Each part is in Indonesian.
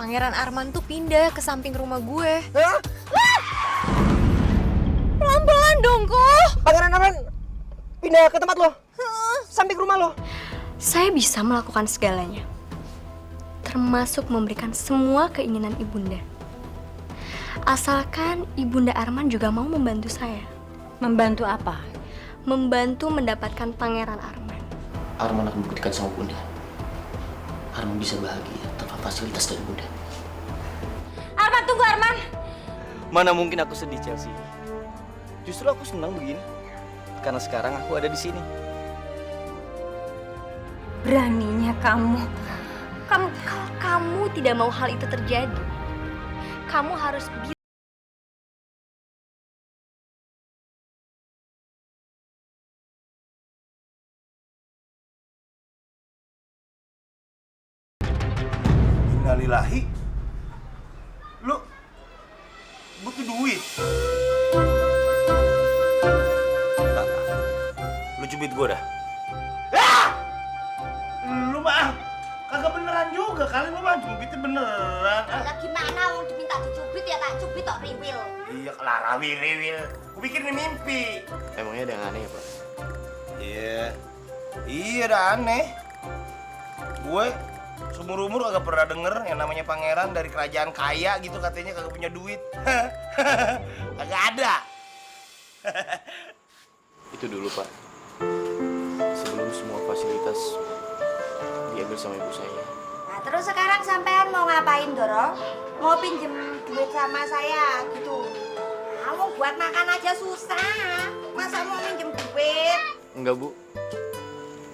Pangeran Arman tuh pindah ke samping rumah gue. Hah? Pelan-pelan dong kok. Pangeran Arman pindah ke tempat lo? Samping rumah lo? Saya bisa melakukan segalanya. Termasuk memberikan semua keinginan ibunda. Asalkan ibunda Arman juga mau membantu saya. Membantu apa? Membantu mendapatkan Pangeran Arman. Arman akan buktikan sama bunda. Arman bisa bahagia tanpa fasilitas dari bunda. Arman, tunggu Arman! Mana mungkin aku sedih, Chelsea. Justru aku senang begini. Karena sekarang aku ada di sini. Beraninya kamu. Kalau kamu tidak mau hal itu terjadi, kamu harus Innalillahi. Lu butuh duit. Lu cubit gua dah. Lu mah kagak beneran juga kali lu mah cubitnya beneran. Lah gimana mau diminta dicubit ya tak cubit tok riwil. Iya kelara riwil. Gua pikir ini mimpi. Emangnya ada yang aneh ya, Pak? Iya. Iya dah aneh. Gue seumur umur kagak pernah denger yang namanya pangeran dari kerajaan kaya gitu katanya kagak punya duit. Kagak ada. Itu dulu, Pak. Sebelum semua fasilitas diambil sama ibu saya. Nah terus sekarang sampean mau ngapain Doro? Mau pinjem duit sama saya gitu? Kamu buat makan aja susah. Masa mau minjem duit? Enggak, Bu.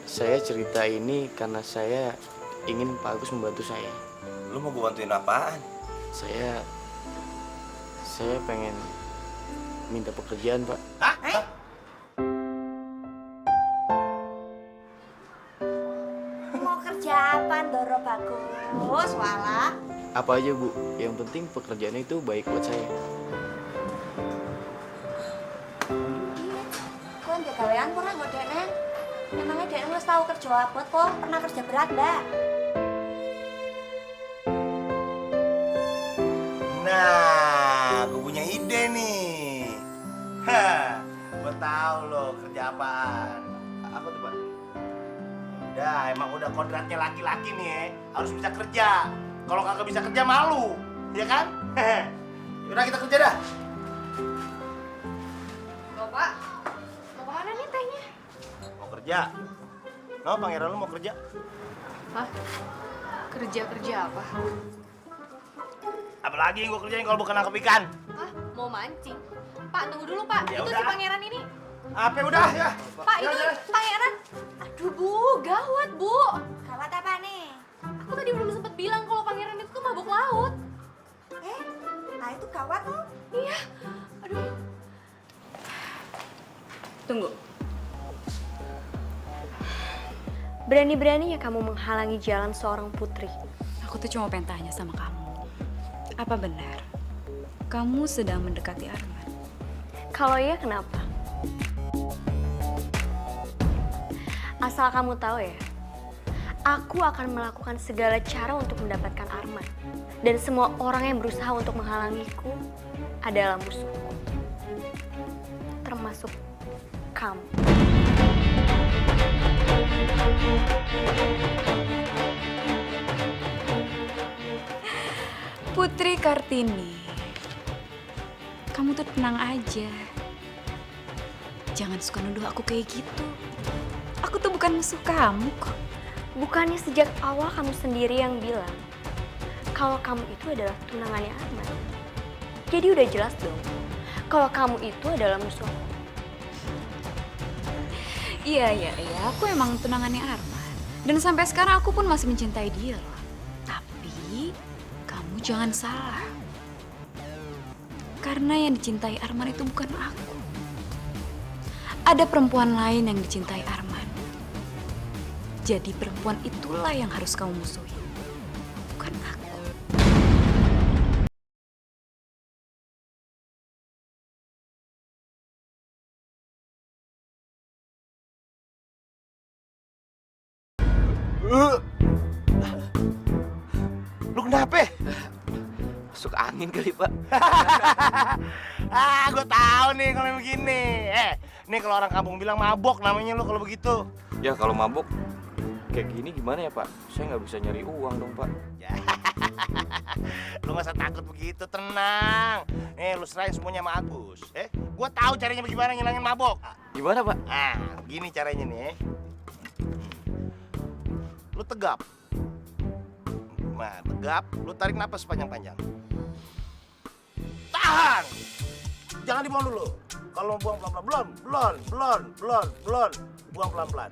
Saya cerita ini karena saya ingin Pak Agus membantu saya. Lu mau gue bantuin apaan? Saya pengen minta pekerjaan, Pak. Hah? Mau kerja apa Doro bagus wala? Apa aja, Bu. Yang penting pekerjaan itu baik buat saya. Kok nggak gawean pernah nggak Denen? Emangnya Denen wis tahu kerja apa kok? Pernah kerja berat nggak? Nah, gue punya ide nih. Hah, gue tahu lo kerja apaan. Apa tuh, Pak? Udah, emang udah kodratnya laki-laki nih ya. Harus bisa kerja. Kalau kagak bisa kerja malu, ya kan? Udah kita kerja dah. Bapak, mau kemana nih tehnya? Mau kerja? No, pangeran lu mau kerja? Hah? Kerja apa? Apalagi yang gue kerjain kalau bukan nangkep ikan? Hah? Mau mancing? Pak, tunggu dulu Pak. Ya Itu udah. si pangeran ini. Apa udah ya? Pak, itu pangeran. Aduh Bu, gawat Bu. Gawat apa nih? Aku tadi belum sempet bilang kalau pangeran itu tuh mabuk laut. Nah itu gawat tuh. Iya. Aduh. Tunggu. Berani-beraninya kamu menghalangi jalan seorang putri. Aku tuh cuma pengen tanya sama kamu. Apa benar kamu sedang mendekati Arman? Kalau iya, kenapa? Asal kamu tahu ya, aku akan melakukan segala cara untuk mendapatkan Arman. Dan semua orang yang berusaha untuk menghalangiku adalah musuhku. Termasuk kamu. Putri Kartini, kamu tuh tenang aja. Jangan suka nuduh aku kayak gitu. Aku tuh bukan musuh kamu kok. Bukannya sejak awal kamu sendiri yang bilang kalau kamu itu adalah tunangannya Arman. Jadi udah jelas dong kalau kamu itu adalah musuh. Iya, aku emang tunangannya Arman. Dan sampai sekarang aku pun masih mencintai dia loh. Tapi kamu jangan salah. Karena yang dicintai Arman itu bukan aku. Ada perempuan lain yang dicintai Arman. Jadi perempuan itulah yang harus kamu musuhi. Bukan aku. Lu kenapa? Masuk angin kali, Pak. Gue tahu nih kalau begini. Nih kalau orang kampung bilang mabok namanya lu kalau begitu. Ya kalau mabuk kayak gini gimana ya, Pak? Saya nggak bisa nyari uang dong, Pak. Lu gak usah takut begitu, tenang. Nih lu serahin semuanya sama Agus. Gue tahu caranya bagaimana ngilangin mabok. Gimana, Pak? Gini caranya nih. Lu tegap. Nah, tegap, lu tarik napas panjang-panjang. Tahan. Jangan dibuang dulu. Kalau buang pelan-pelan, belon. Buang pelan-pelan.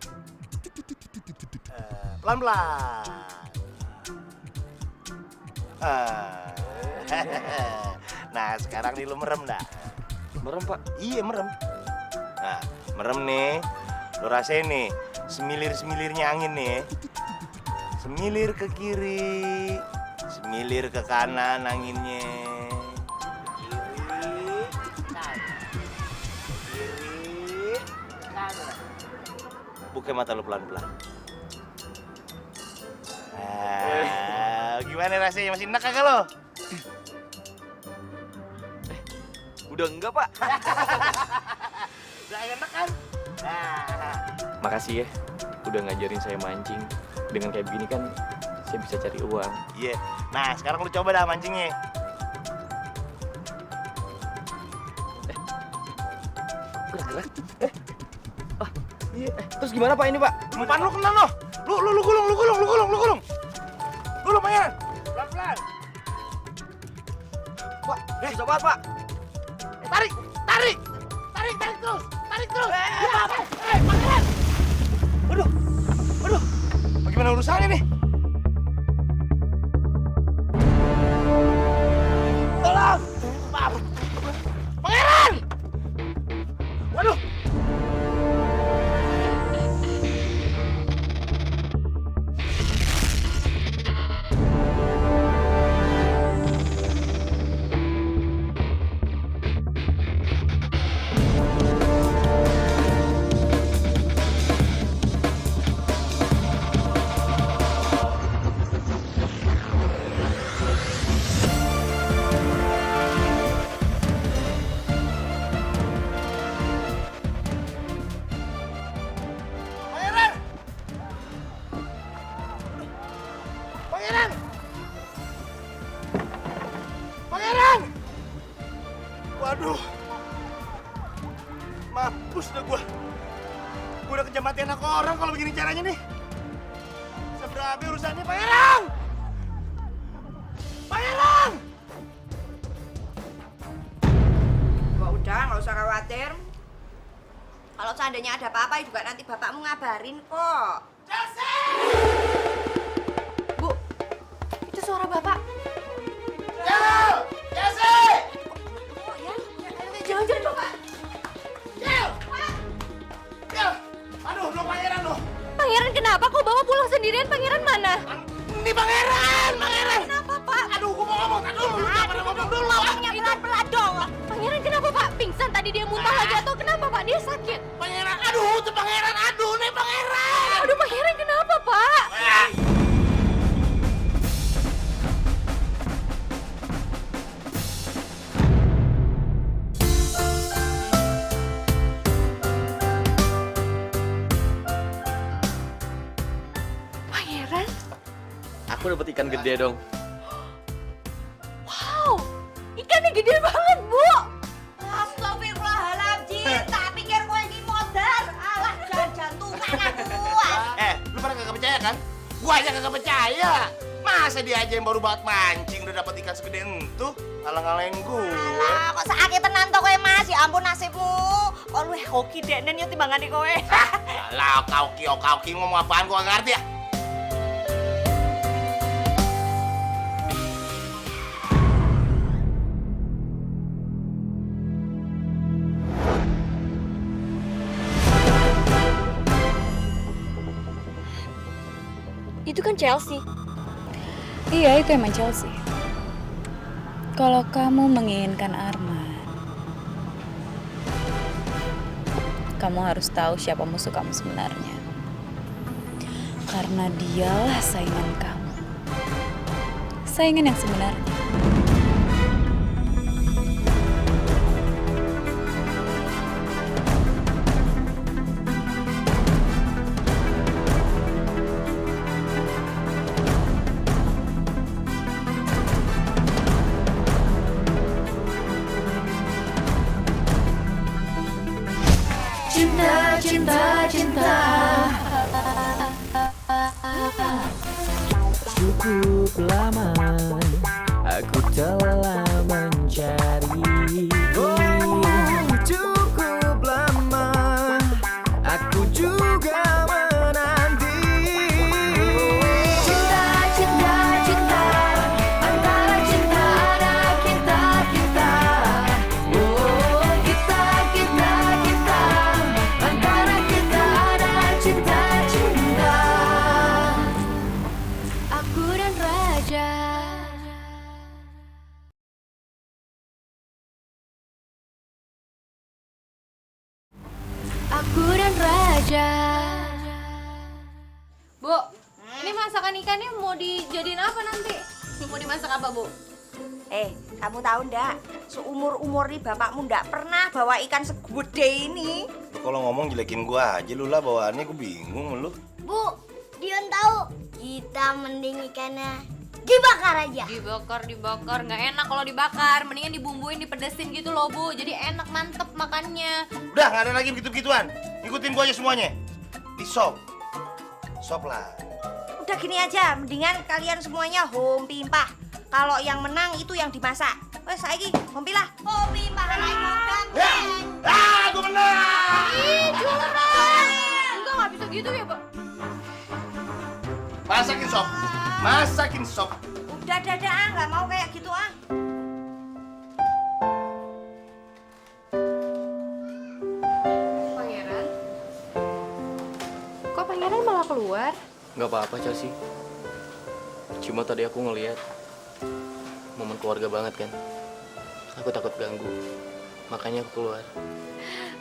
Pelan-pelan. Nah, sekarang nih lu merem dah. Merem, Pak. Iya, merem. Nah, merem nih. Lu rasain nih, semilir-semilirnya angin nih. Semilir ke kiri, semilir ke kanan anginnya. Kiri, kanan. Kiri, kanan. Buka mata lu pelan-pelan. Gimana rasanya? Masih enak kagak lo? Udah enggak, Pak. Udah enak kan? Makasih ya, udah ngajarin saya mancing. Dengan kayak begini kan, saya bisa cari uang. Iya. Nah, sekarang lu coba dah mancingnya. Gerak-gerak. Iya. Terus gimana, Pak, ini, Pak? Umpan lu kena noh. Lu gulung. Gulung Pangeran. Pelan-pelan. Pak, susah banget, Pak. Tarik terus. Pangeran. Aduh. Bagaimana urusannya nih? Tolong. Maaf. Pangeran. Waduh. Pangeran! Waduh. Mampus dah gua. Gua udah kejam mati anak orang kalau begini caranya nih. Seberapa urusannya, Pangeran? Pangeran! Udah, nggak usah khawatir. Kalau seandainya ada apa-apa juga nanti bapakmu ngabarin kok. Bu, itu suara bapak. Jesse! Oh ya, jangan bapak. Aduh, lo Pangeran lo. Pangeran kenapa kok bapak pulang sendirian? Pangeran mana? Ini Pangeran! Kenapa pak? Aduh, gua mau ngomong. Aduh, lu jangan pada ngomong dulu. Ngomongnya pelan-pelan dong. Pangeran kenapa pak? Pingsan tadi dia muntah lagi atau kenapa pak? Dia sakit. Pangeran, aduh, itu Pangeran. Aduh, nih Pangeran. Aduh Pangeran kenapa pak? Pangeran? Aku dapat ikan gede dong. Wow, ikannya gede banget bu. Astagfirullahaladzim, tak pikir gue ini modal. Alah, jantungan aku. Lu pada kagak percaya kan? Gua aja kagak percaya. Masa dia aja yang baru banget mancing udah dapat ikan segede itu? Alang-alain gue. Alah, kok sakit tenan to kowe Mas? Ya ampun nasibmu. Kok lu hoki denen yo timbangane kowe. Alah, okauki ngomong apaan gua gak ngerti ya? Itu kan Chelsea. Iya, itu emang Chelsea. Kalau kamu menginginkan Arman, kamu harus tahu siapa musuh kamu sebenarnya. Karena dialah saingan kamu. persaingan yang sebenarnya. Cinta, cinta, cinta. Cukup lama aku telah mencari. Oh, cukup lama aku juga menanti. Cinta, cinta, cinta. Antara cinta dan kita, kita. Oh, kita, kita, kita. Antara kita dan cinta, cinta. Aku dan Raja. Aku dan Raja. Bu, ini masakan ikannya mau dijadiin apa nanti? Mau dimasak apa, Bu? Kamu tahu ndak? Seumur-umur nih bapakmu ndak pernah bawa ikan segede ini. Lu kalau ngomong jelekin gua aja lu lah bawaannya, gua bingung lu. Bu, Dion tahu. Kita mending ikannya dibakar aja. Dibakar, nggak enak kalau dibakar. Mendingan dibumbuin, dipedesin gitu loh, Bu. Jadi enak, mantep makannya. Udah, nggak ada lagi begitu-begituan. Ikutin gua aja semuanya. Di sop. Sop lah. Udah gini aja, mendingan kalian semuanya hompimpah. Kalau yang menang itu yang dimasak. Wes saiki hompilah. Hompimpah Ya! Gua menang! Ih, curang! Enggak, nggak bisa gitu ya, Pak. Masakin sop. Masakin sop. Udah dadah, nggak mau kayak gitu ah. Pangeran? Kok Pangeran malah keluar? Nggak apa-apa, Chelsea. Cuma tadi aku ngeliat momen keluarga banget kan. Aku takut ganggu. Makanya aku keluar.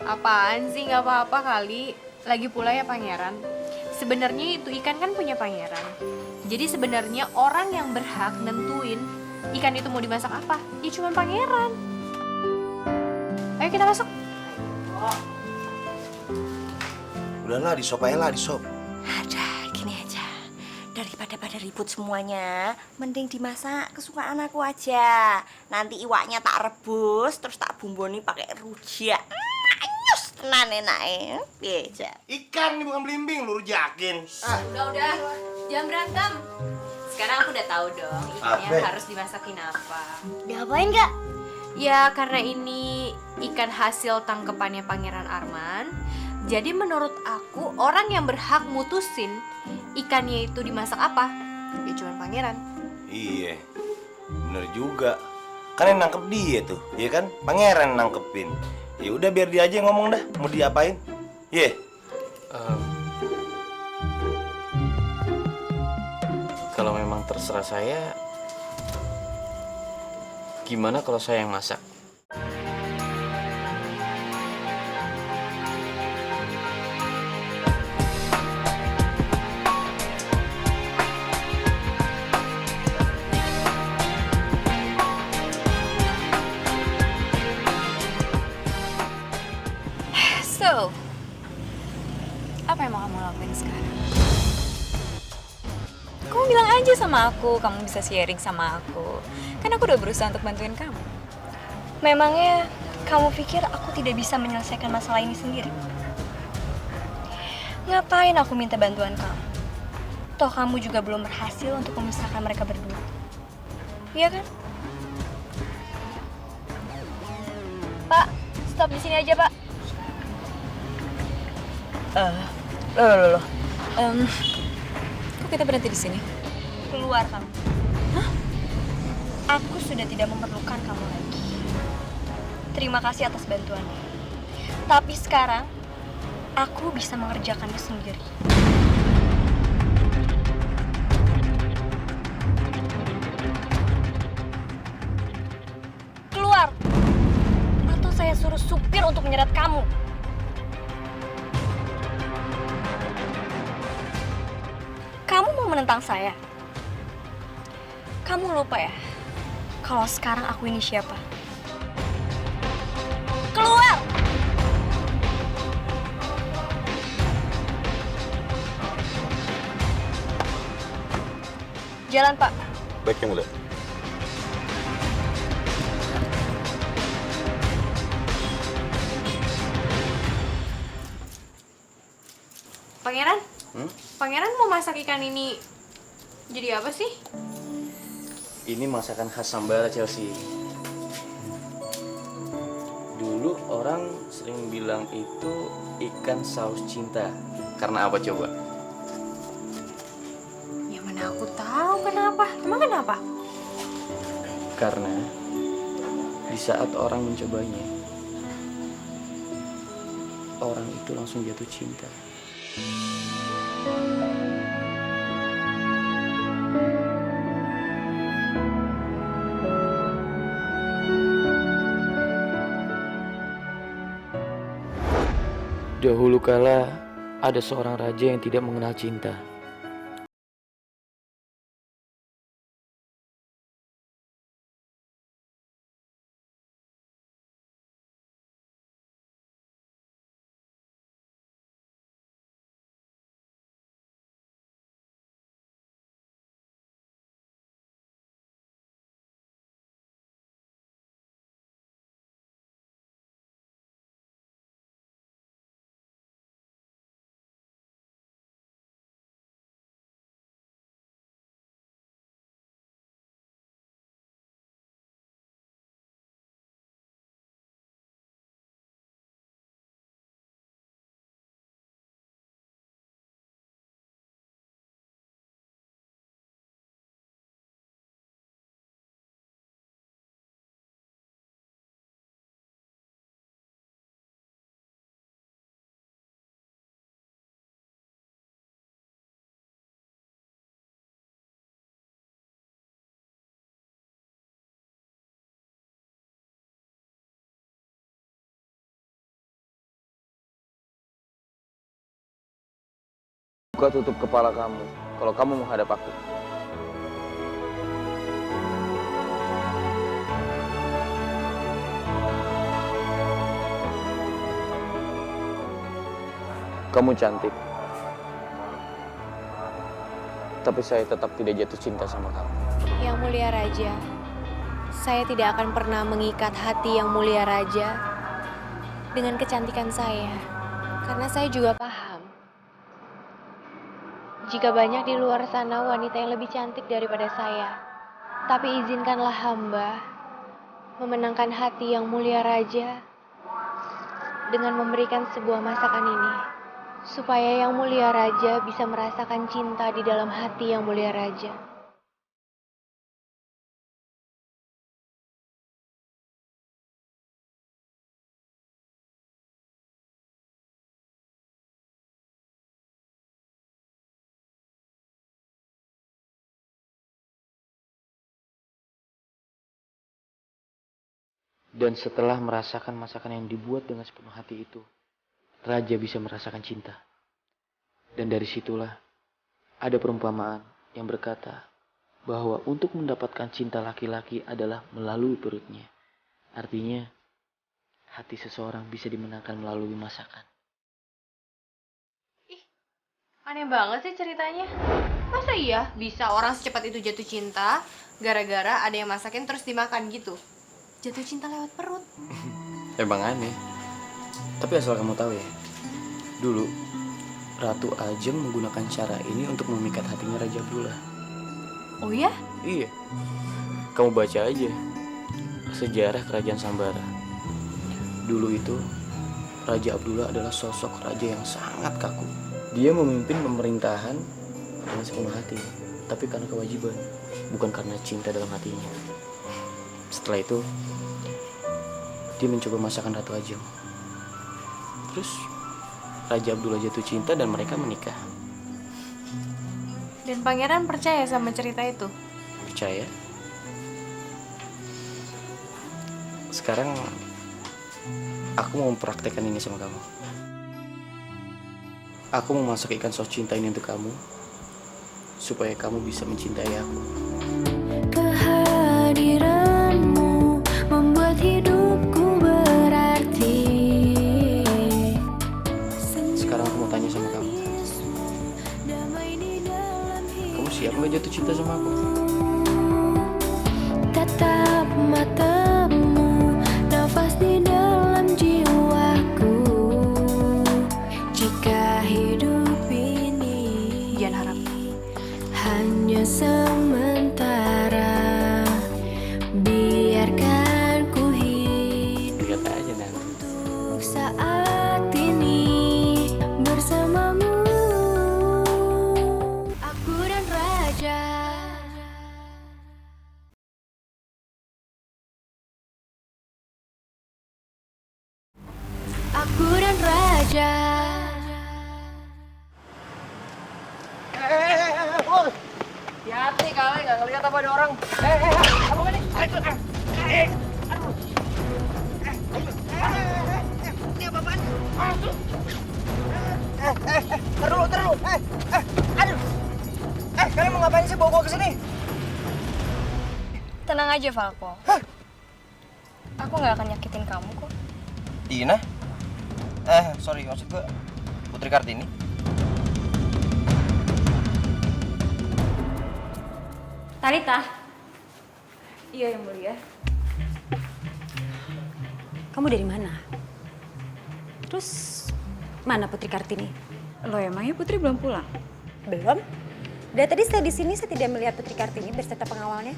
Apaan sih, nggak apa-apa kali. Lagi pula ya Pangeran, sebenarnya itu ikan kan punya Pangeran. Jadi sebenarnya orang yang berhak nentuin ikan itu mau dimasak apa, ya cuma Pangeran. Ayo kita masuk. Udahlah, di sop aja lah, di sop. Ada, gini aja. Daripada pada ribut semuanya, mending dimasak kesukaan aku aja. Nanti iwaknya tak rebus, terus tak bumboni pakai rujak. Anyus tenan enake. Piye, Jak? Ikan nih bukan belimbing, lu rujakin. Udah, jangan berantem. Sekarang aku udah tahu dong ikannya Apa? harus dimasakin apa. Diapain Kak? Ya karena ini ikan hasil tangkepannya Pangeran Arman. Jadi menurut aku orang yang berhak mutusin ikannya itu dimasak apa, ya cuma Pangeran. Iya, bener juga. Kan yang nangkep dia tuh, ya kan? Pangeran nangkepin. Ya udah biar dia aja yang ngomong dah, mau diapain? Iya. Kalau memang terserah saya, gimana kalau saya yang masak? So, apa yang mau kamu lakuin sekarang? Kamu bilang aja sama aku, kamu bisa sharing sama aku. Kan aku udah berusaha untuk bantuin kamu. Memangnya kamu pikir aku tidak bisa menyelesaikan masalah ini sendiri? Ngapain aku minta bantuan kamu? Toh kamu juga belum berhasil untuk memisahkan mereka berdua. Iya kan? Pak, stop di sini aja, Pak. Loh. Kok kita berhenti di sini? Keluar kamu. Hah? Aku sudah tidak memerlukan kamu lagi. Terima kasih atas bantuannya. Tapi sekarang, aku bisa mengerjakannya sendiri. Keluar! Atau saya suruh supir untuk menyeret kamu. Kamu mau menentang saya? Kamu lupa ya? Kalau sekarang aku ini siapa? Keluar! Jalan, Pak. Baik, Yang Mulia. Pangeran? Pangeran mau masak ikan ini jadi apa sih? Ini masakan khas Sambara, Chelsea. Dulu orang sering bilang itu ikan saus cinta. Karena apa coba? Ya mana aku tahu kenapa. Emang kenapa? Karena di saat orang mencobanya, orang itu langsung jatuh cinta. Dahulu kala ada seorang raja yang tidak mengenal cinta. Buka tutup kepala kamu kalau kamu menghadap aku. Kamu cantik. Tapi saya tetap tidak jatuh cinta sama kamu. Yang Mulia Raja, saya tidak akan pernah mengikat hati Yang Mulia Raja dengan kecantikan saya. Karena saya juga paham jika banyak di luar sana wanita yang lebih cantik daripada saya. Tapi izinkanlah hamba memenangkan hati Yang Mulia Raja dengan memberikan sebuah masakan ini. Supaya Yang Mulia Raja bisa merasakan cinta di dalam hati Yang Mulia Raja. Dan setelah merasakan masakan yang dibuat dengan sepenuh hati itu, raja bisa merasakan cinta. Dan dari situlah ada perumpamaan yang berkata bahwa untuk mendapatkan cinta laki-laki adalah melalui perutnya. Artinya, hati seseorang bisa dimenangkan melalui masakan. Aneh banget sih ceritanya. Masa iya bisa orang secepat itu jatuh cinta gara-gara ada yang masakin terus dimakan gitu? Jatuh cinta lewat perut. Emang aneh. Tapi asal kamu tahu ya, dulu Ratu Ajeng menggunakan cara ini untuk memikat hatinya Raja Abdullah. Oh ya? Iya. Kamu baca aja sejarah Kerajaan Sambara. Dulu itu Raja Abdullah adalah sosok raja yang sangat kaku. Dia memimpin pemerintahan dengan sepenuh hati, tapi karena kewajiban, bukan karena cinta dalam hatinya. Setelah itu, dia mencoba masakan Ratu Ajeng. Terus Raja Abdullah jatuh cinta dan mereka menikah. Dan pangeran percaya sama cerita itu? Percaya? Sekarang aku mau mempraktekkan ini sama kamu. Aku mau masak ikan saus cinta ini untuk kamu, supaya kamu bisa mencintai aku. jatuh cinta sama aku. Tatap matamu, nafas di dalam jiwaku. Jika hidup ini Jangan harap. hanya sementara, biarkan ku hidup Lihat aja nanti. untuk saat ini bersamamu. Aku dan Raja. Aku dan Raja. Hati-hati kali nggak ngeliat apa ada orang. Apa ini? Ini apa-apaan? Ntar dulu. Aduh. Kalian mau ngapain sih bawa gua ke sini? Tenang aja, Falco. Aku nggak akan nyakitin kamu kok. Dina? Sorry, maksud gua Putri Kartini. Talita. Iya, Yang Mulia. Kamu dari mana? Terus mana Putri Kartini? Loh, emangnya Putri belum pulang? Belum. Dari tadi saya di sini saya tidak melihat Putri Kartini berserta pengawalnya.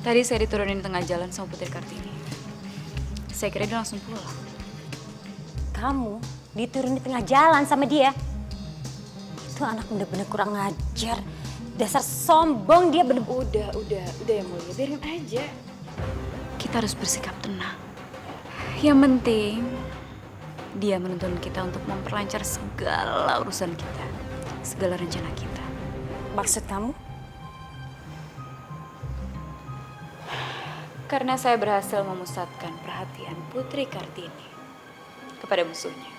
Tadi saya diturunin tengah jalan sama Putri Kartini. Saya kira dia langsung pulang. Kamu diturunin di tengah jalan sama dia? Itu anak bener-bener kurang ngajar. Dasar sombong dia bener. Udah Yang Mulia, biarin aja. Kita harus bersikap tenang. Yang penting, dia menuntun kita untuk memperlancar segala urusan kita. Segala rencana kita. Maksud kamu? Karena saya berhasil memusatkan perhatian Putri Kartini kepada musuhnya,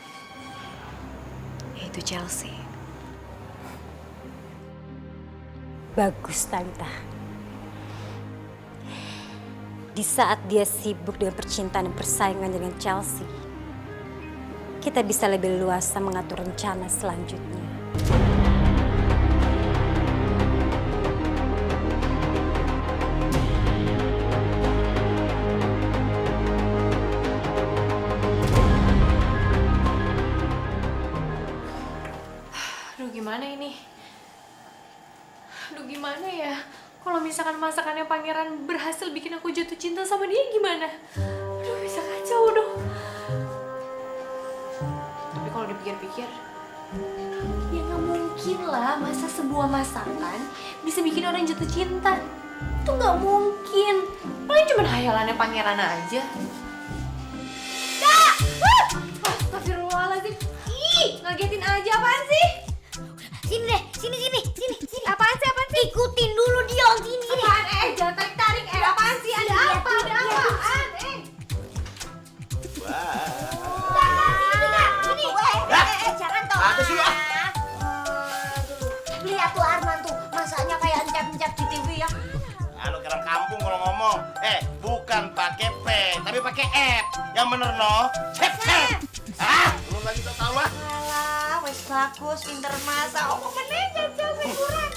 yaitu Chelsea. Bagus, Talita. Di saat dia sibuk dengan percintaan dan persaingan dengan Chelsea, kita bisa lebih luasa mengatur rencana selanjutnya. Aduh, gimana ini? Aduh, gimana ya? Kalau misalkan masakannya pangeran berhasil bikin aku jatuh cinta sama dia gimana? Aduh, bisa kacau dong. Tapi kalau dipikir-pikir, ya nggak mungkin lah masa sebuah masakan bisa bikin orang jatuh cinta. Itu nggak mungkin. Paling cuma hayalannya pangeran aja. Kak! Astagfirullahaladzim. Ih, ngagetin aja, apaan sih? Sini deh, sini. Apaan sih? Ikutin dulu dia, sini. Apaan? Jangan tarik-tarik. Apaan sih? Ada apa? Ada apaan? Sini. Jangan toh. Apa sih, ah? Lihat tuh Arman tuh, masaknya kayak encap-encap di TV ya. Lu orang kampung kalau ngomong, bukan pakai P, tapi pakai F. Yang bener no, cep. Lu lagi tahu lah. Alah, wes bagus, pinter masak. Oh, meneh jauh kurang.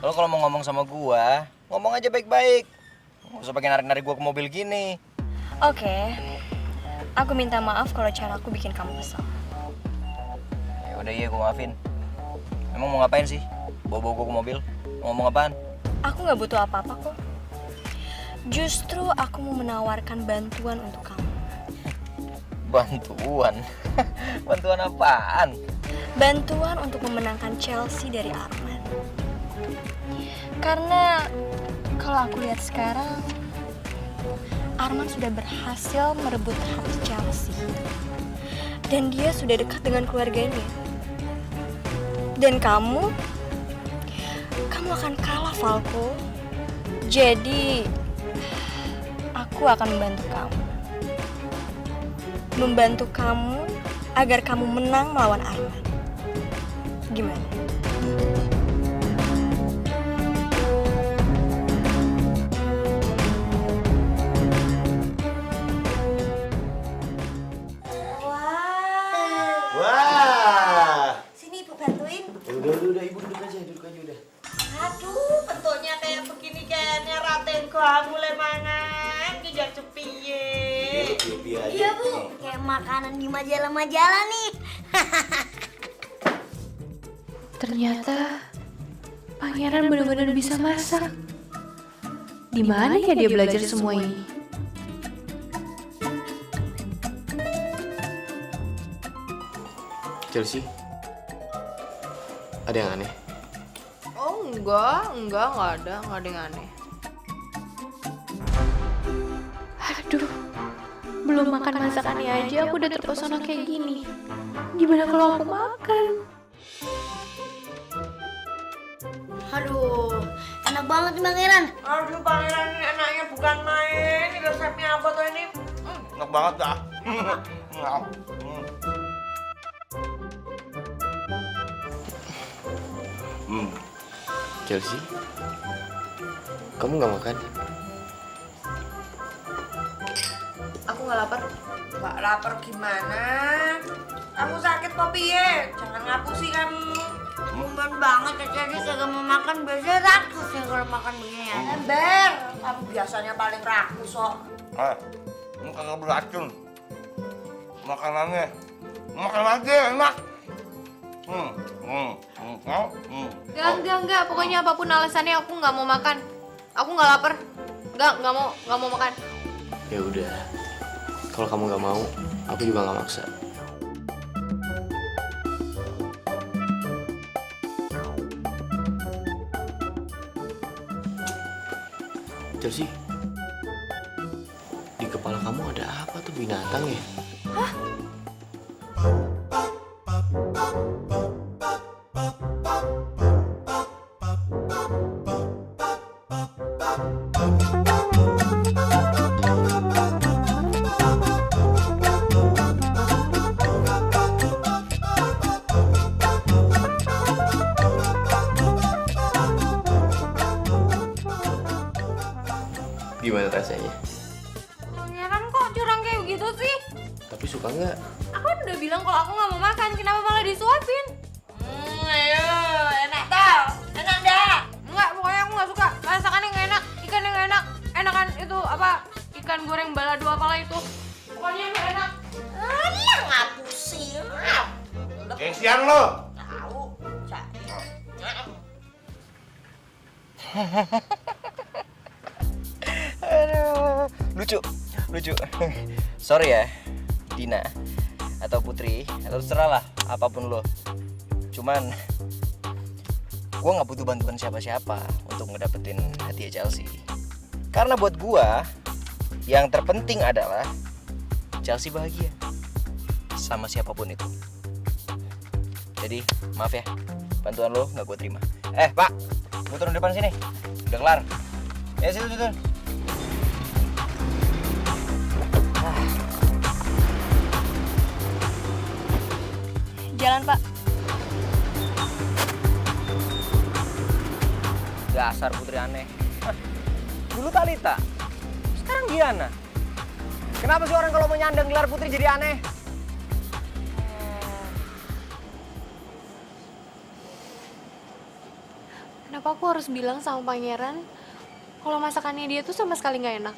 Lo kalau mau ngomong sama gua, ngomong aja baik-baik. Nggak usah pakai narik-narik gua ke mobil gini. Oke. Aku minta maaf kalau cara aku bikin kamu kesal. Ya udah iya, gua maafin. Emang mau ngapain sih? Bawa-bawa gua ke mobil? Mau ngomong apaan? Aku nggak butuh apa-apa kok. Justru aku mau menawarkan bantuan untuk kamu. Bantuan? Bantuan apaan? Bantuan untuk memenangkan Chelsea dari Arman. Karena kalau aku lihat sekarang, Arman sudah berhasil merebut hati Chelsea. Dan dia sudah dekat dengan keluarganya. Dan kamu akan kalah, Falco. Jadi, aku akan membantu kamu. Membantu kamu agar kamu menang melawan Arman. Gimana? Wah, aja. Iya bu, kayak makanan di majalah-majalah nih. Ternyata pangeran benar-benar bisa masak. Di mana ya dia belajar semua ini? Chelsea, ada yang aneh? Oh enggak ada yang aneh. Aduh, belum makan masakannya aja aku udah terpesona kayak gini. Gimana kalau aku makan? Aduh, enak banget nih pangeran. Aduh pangeran ini enaknya bukan main. Ini resepnya apa tuh ini? Enak banget dah. Chelsea, kamu nggak makan? Aku nggak lapar. Nggak lapar gimana? Kamu sakit kok piye? Jangan ngapusi kamu. Tumben banget ya jadi kagak mau makan. Biasanya rakus ya kalau makan begini ya. Ember, kamu biasanya paling rakus kok. Ini kagak beracun. Makanannya. Makan aja enak. Enggak. Pokoknya apapun alasannya aku nggak mau makan. Aku nggak lapar. Nggak mau makan. Ya udah, kalau kamu nggak mau, aku juga nggak maksa. Chelsea, di kepala kamu ada apa tuh, binatang ya? Gimana rasanya? Pangeran kok curang kayak gitu sih? Tapi suka nggak? Aku kan udah bilang kalau aku nggak mau makan. Kenapa malah disuapin? Ayo, enak tau? Enak dah. Enggak, pokoknya aku nggak suka. Masakannya nggak enak, ikannya nggak enak. Enakan itu apa? Ikan goreng balado apalah itu. Pokoknya nggak enak. Alah, ngapusi. Gengsian lo. Tahu. Aduh, lucu. Sorry ya, Dina atau Putri, atau terserah lah apapun lo. Cuman gue nggak butuh bantuan siapa-siapa untuk ngedapetin hati Chelsea. Karena buat gue yang terpenting adalah Chelsea bahagia sama siapapun itu. Jadi maaf ya, bantuan lo nggak gue terima. Pak, gue turun depan sini, udah kelar. Ya situ. Jalan, Pak. Dasar Putri aneh. Dulu Talita, sekarang Diana. Kenapa sih orang kalau menyandang gelar Putri jadi aneh? Kenapa aku harus bilang sama pangeran kalau masakannya dia tuh sama sekali nggak enak?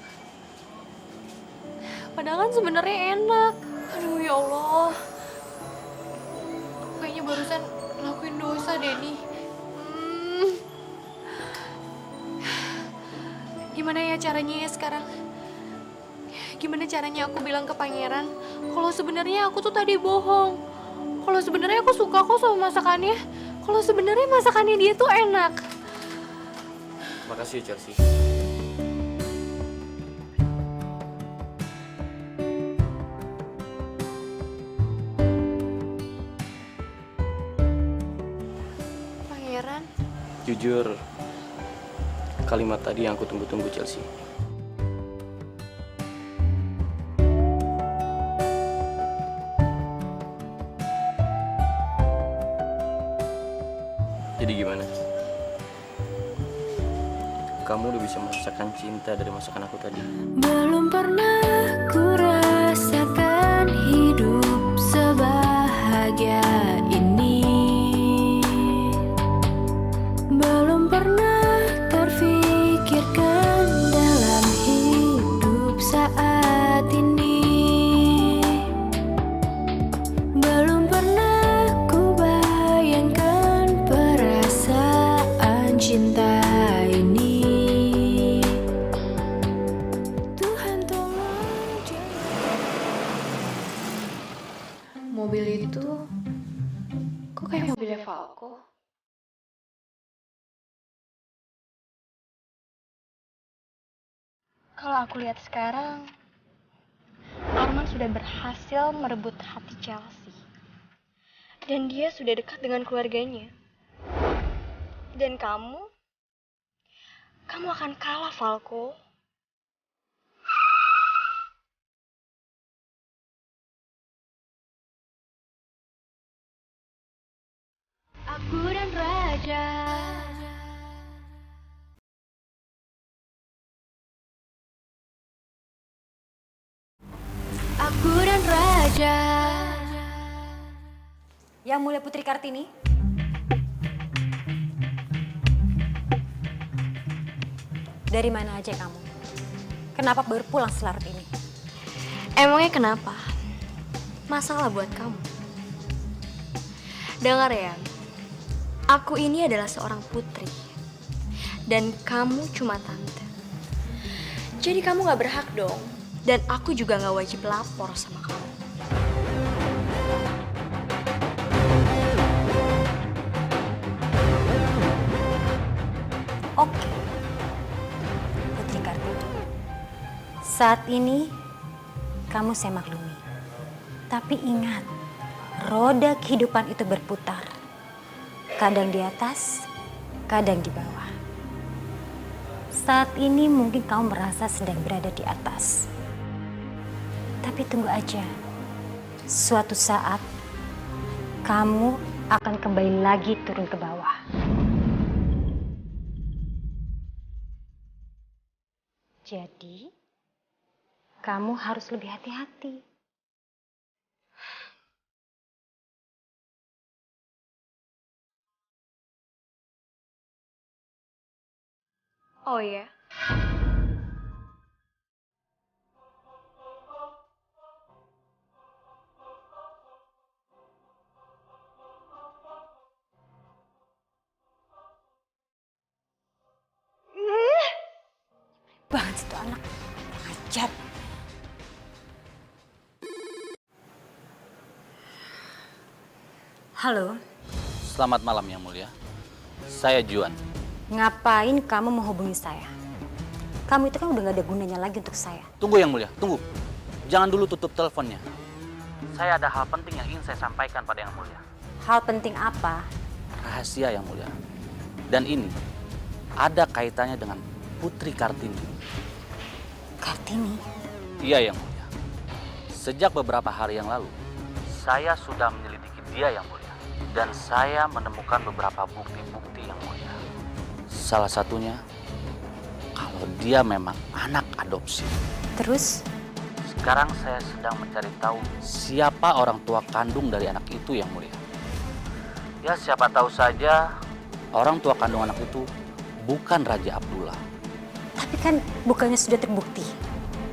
Padahal kan sebenarnya enak. Aduh ya Allah. Aku kayaknya barusan ngelakuin dosa deh nih. Gimana ya caranya ya sekarang? Gimana caranya aku bilang ke pangeran kalau sebenarnya aku tuh tadi bohong? Kalau sebenarnya aku suka kok sama masakannya. Kalau sebenarnya masakannya dia tuh enak. Makasih Chelsea. Pangeran, Jujur, kalimat tadi yang aku tunggu-tunggu, Chelsea. Jadi gimana? Kamu udah bisa merasakan cinta dari masakan aku tadi? Belum pernah ku rasakan hidup sebahagia ini. Belum pernah terfikirkan dalam hidup saat ini. mobil itu kok kayak mobilnya Falco? Kalau aku lihat sekarang, Arman sudah berhasil merebut hati Chelsea. Dan dia sudah dekat dengan keluarganya. Dan kamu akan kalah, Falco. Aku dan Raja. Aku dan Raja. Yang Mulia Putri Kartini. Dari mana aja kamu? Kenapa baru pulang selarut ini? Emangnya kenapa? Masalah buat kamu. Dengar ya, aku ini adalah seorang putri. Dan kamu cuma tante. Jadi kamu gak berhak dong. Dan aku juga gak wajib lapor sama kamu. Oke. Putri Kartini. Saat ini kamu saya maklumi. Tapi ingat, roda kehidupan itu berputar. Kadang di atas, kadang di bawah. Saat ini mungkin kamu merasa sedang berada di atas. Tapi tunggu aja. Suatu saat kamu akan kembali lagi turun ke bawah. Jadi, kamu harus lebih hati-hati. Oh ya? Banget situ anak. Ajar. Halo, Selamat malam Yang Mulia. Saya Juan. ngapain kamu menghubungi saya? Kamu itu kan udah gak ada gunanya lagi untuk saya. Tunggu Yang Mulia, tunggu. Jangan dulu tutup teleponnya. Saya ada hal penting yang ingin saya sampaikan pada Yang Mulia. Hal penting apa? Rahasia Yang Mulia. Dan ini ada kaitannya dengan Putri Kartini. Kartini? Iya Yang Mulia. Sejak beberapa hari yang lalu, saya sudah menyelidiki dia Yang Mulia. Dan saya menemukan beberapa bukti-bukti Yang Mulia. Salah satunya, kalau dia memang anak adopsi. Terus? Sekarang saya sedang mencari tahu siapa orang tua kandung dari anak itu Yang Mulia. Ya siapa tahu saja orang tua kandung anak itu bukan Raja Abdullah. Tapi kan bukannya sudah terbukti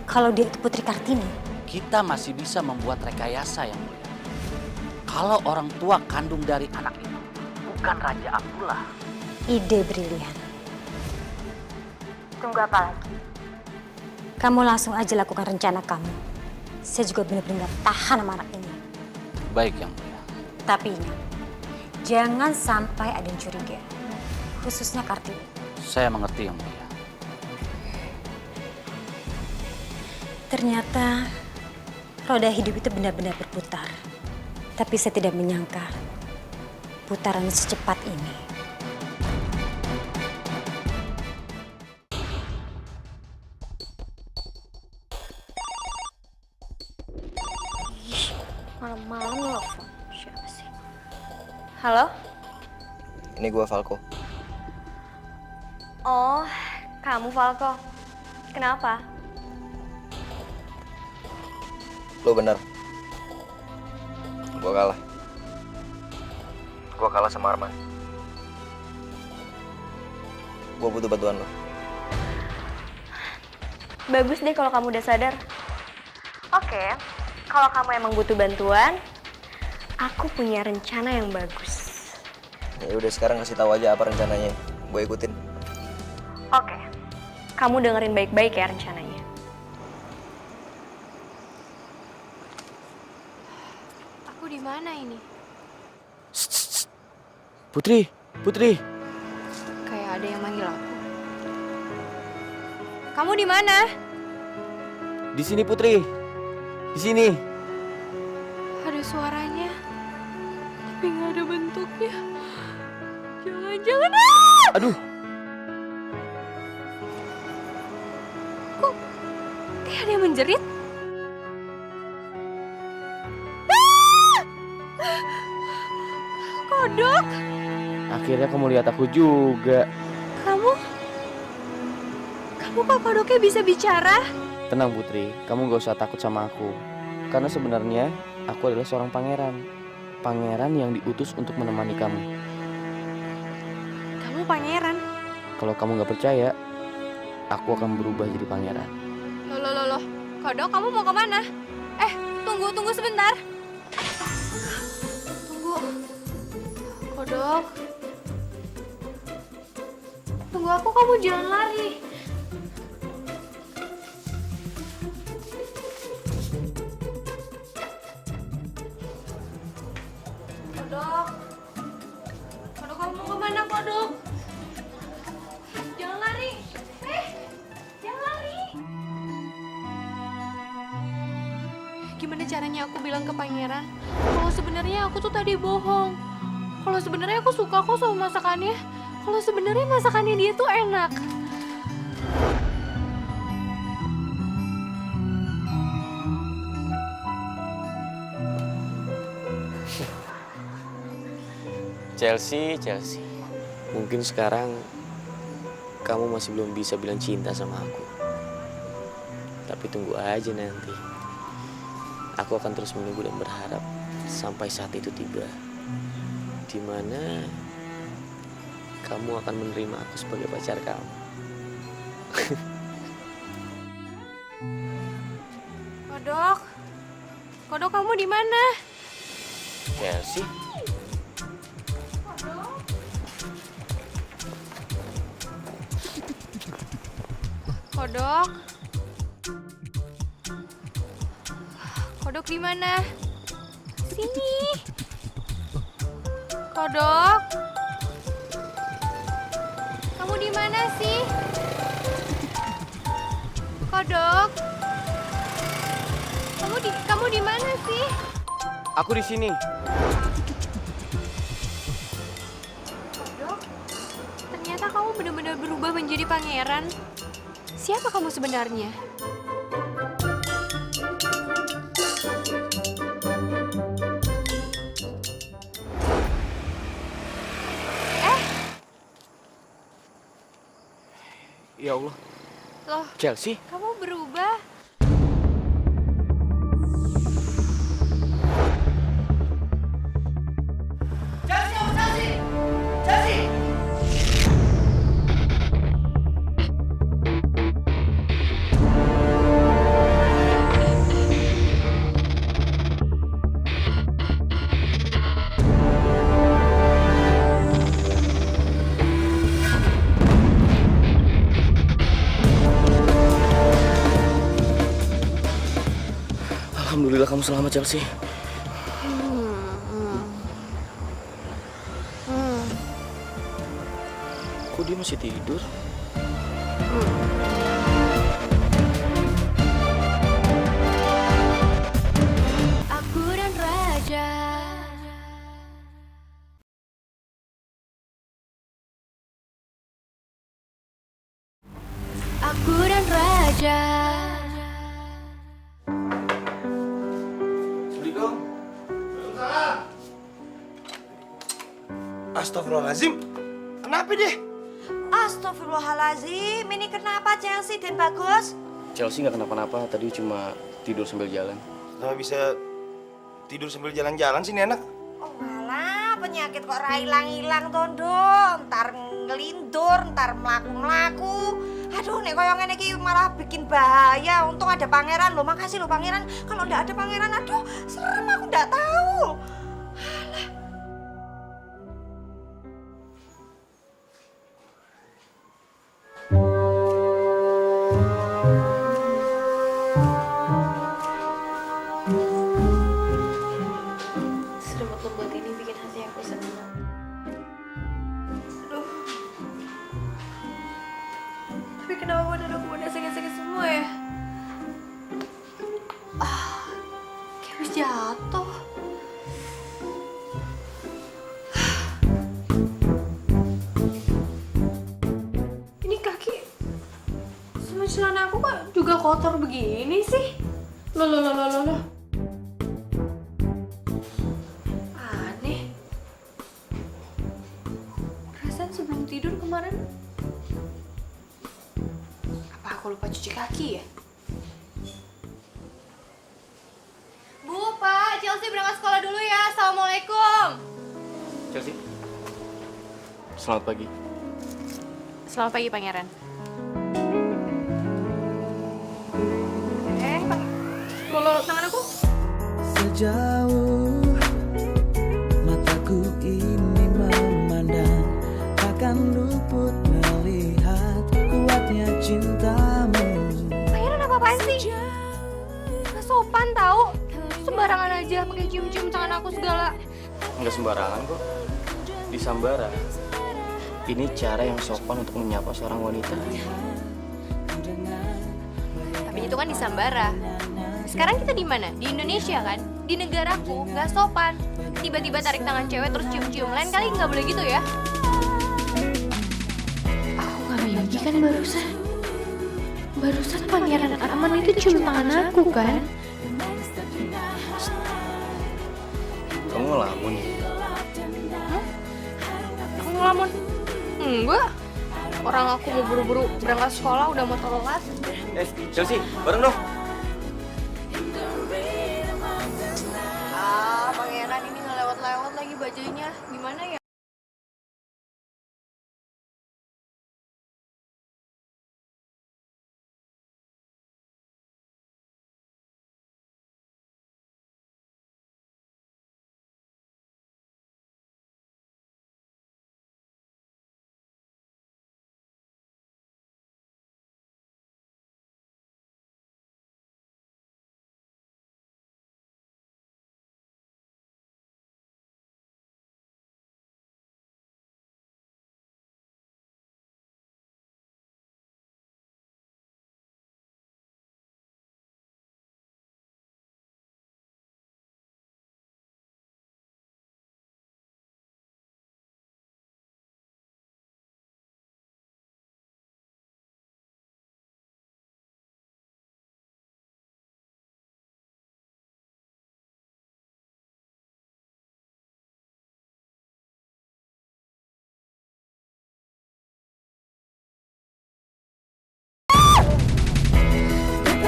kalau dia itu Putri Kartini. Kita masih bisa membuat rekayasa Yang Mulia. Kalau orang tua kandung dari anak itu bukan Raja Abdullah. Ide brilian. Tunggu apa lagi? Kamu langsung aja lakukan rencana kamu. Saya juga benar-benar gak tahan sama anak ini. Baik Yang Mulia. Tapi ingat, jangan sampai ada yang curiga. Khususnya Kartini. Saya mengerti Yang Mulia. Ternyata roda hidup itu benar-benar berputar. Tapi saya tidak menyangka putarannya secepat ini. Malam-malam nelfon. Siapa sih? Halo? Ini gue Falco. Oh, kamu Falco. Kenapa? Lo bener. Gue kalah. Gue kalah sama Arman. Gue butuh bantuan lo. Bagus deh kalau kamu udah sadar. Oke, kalau kamu emang butuh bantuan, aku punya rencana yang bagus. Ya udah sekarang kasih tahu aja apa rencananya. Gue ikutin. Oke, kamu dengerin baik-baik ya rencananya. Aku Aku di mana ini? Putri, Putri. Kayak ada yang manggil aku. Kamu di mana? Di sini Putri. Di sini. Ada suaranya, tapi nggak ada bentuknya. Jangan-jangan Aduh, kok kayak ada yang menjerit? Kodok, akhirnya kamu lihat aku juga. kamu kok kodoknya bisa bicara? Tenang Putri, kamu gak usah takut sama aku. Karena sebenarnya aku adalah seorang pangeran. Pangeran yang diutus untuk menemani kamu. Kamu pangeran? Kalau kamu gak percaya, aku akan berubah jadi pangeran. Loh. Kodok, kamu mau kemana? Tunggu sebentar. Tunggu. Kodok. Tunggu aku, kamu jangan lari. Kodok. Kodok, kamu mau kemana, Kodok? Jangan lari. Jangan lari. Gimana caranya aku bilang ke pangeran kalau sebenarnya aku tuh tadi bohong. Kalau sebenarnya aku suka kok sama masakannya. Kalau sebenarnya masakannya dia tuh enak. Chelsea. Mungkin sekarang kamu masih belum bisa bilang cinta sama aku. Tapi tunggu aja nanti. Aku akan terus menunggu dan berharap sampai saat itu tiba. Di mana kamu akan menerima aku sebagai pacar kamu. Kodok kamu di mana? Chelsea? Kodok? Kodok di mana? Sini. Kodok? Kamu di mana sih? Kodok? Kamu di mana sih? Aku di sini. Kodok? Ternyata kamu benar-benar berubah menjadi pangeran. Siapa kamu sebenarnya? Ya Allah. Loh, Chelsea? kamu berubah. Alhamdulillah kamu selamat, Chelsea. Kok dia masih tidur? Aku dan Raja. Aku dan Raja. Assalamualaikum. Waalaikumsalam. Astagfirullahaladzim. Kenapa deh? Astagfirullahaladzim, ini kenapa Chelsea dan Bagus? Chelsea nggak kenapa-napa, tadi cuma tidur sambil jalan. Kenapa bisa tidur sambil jalan-jalan sih nih anak? Oh malah penyakit kok hilang-hilang tondo, ntar ngelindur, ntar melaku-melaku. Aduh, nek koyo ngene iki malah bikin bahaya. Untung ada pangeran loh, makasih loh pangeran. Kalau ndak ada pangeran, aduh serem aku ndak tahu. jatuh. Ini kaki sama celana aku kok juga kotor begini sih? Loh. Aneh. Perasaan sebelum tidur kemarin, apa aku lupa cuci kaki ya? Bu, Pak, Chelsea berangkat sekolah dulu ya. Assalamualaikum. Chelsea, selamat pagi. Selamat pagi, Pangeran. Lo tangan aku. Sejauh mataku ini memandang, takkan luput melihat kuatnya cintamu. Pangeran apa-apaan sih? Gak sopan tau. Sembarangan aja pakai cium-cium tangan aku segala. Nggak sembarangan kok. Di Sambara, ini cara yang sopan untuk menyapa seorang wanita. Tapi itu kan di Sambara. Sekarang kita di mana? Di Indonesia kan? Di negaraku nggak sopan. Tiba-tiba tarik tangan cewek terus cium-cium. Lain kali nggak boleh gitu ya. Aku nggak mimpi kan barusan. Barusan Pangeran Arman itu cium tangan aku kan? Kamu ngelamun. Aku ngelamun? Enggak. Orang aku mau buru-buru berangkat sekolah udah mau telat. Chelsea, bareng dong. Pangeran ini nggak lewat-lewat lagi bajunya. Gimana ya?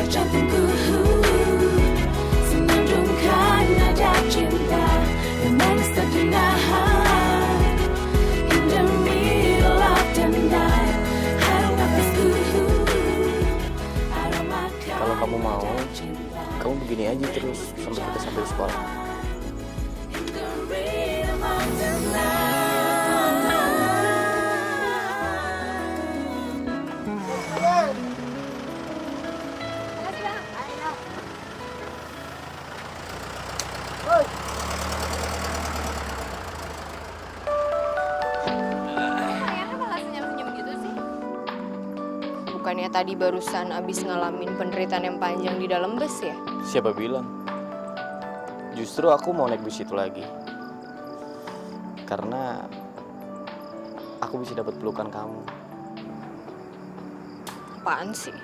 Jantungku senandungkan nada cinta yang manis tak dinahan. In the middle of the night, harum nafasku, aroma. Kalau kamu mau, kamu begini aja terus sampai kita sampai di sekolah. Bukannya tadi barusan abis ngalamin penderitaan yang panjang di dalam bus ya? Siapa bilang? Justru aku mau naik bus itu lagi. Karena aku bisa dapat pelukan kamu. Apaan sih?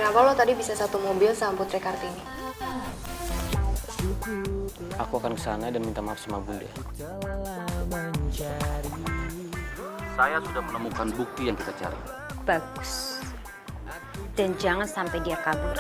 Kenapa lo tadi bisa satu mobil sama Putri Kartini? Aku akan ke sana dan minta maaf sama Bunda. Saya sudah menemukan bukti yang kita cari. Bagus. Dan jangan sampai dia kabur.